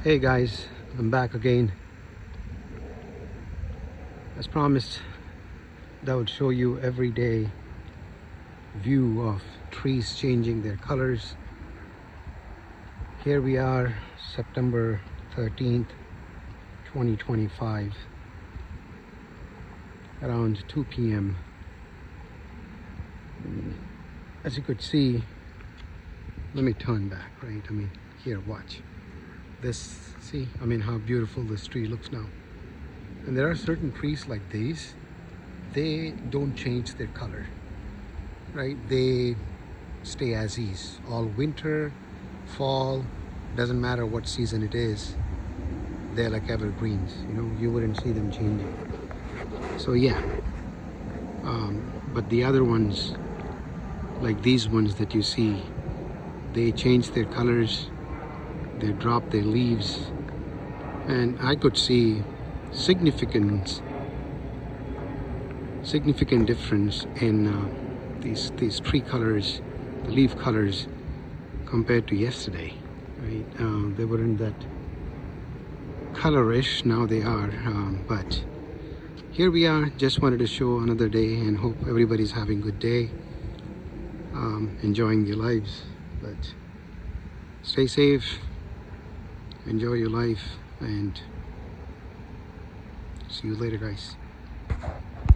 Hey guys, I'm back again. As promised, that would show you every day view of trees changing their colors. Here we are, September 13th, 2025, around 2 p.m. As you could see, let me turn back, right? Here, watch. This, see, how beautiful this tree looks now. And there are certain trees like these, they don't change their color, right? They stay as is all winter, fall, doesn't matter what season it is. They're like evergreens, you wouldn't see them changing. So yeah, but the other ones, like these ones that you see, they change their colors, they drop their leaves, and I could see significant difference in these tree colors, the leaf colors, compared to yesterday, right? They weren't that colorish, now they are, but here we are. Just wanted to show another day and hope everybody's having a good day, enjoying their lives. But stay safe, enjoy your life, and see you later, guys.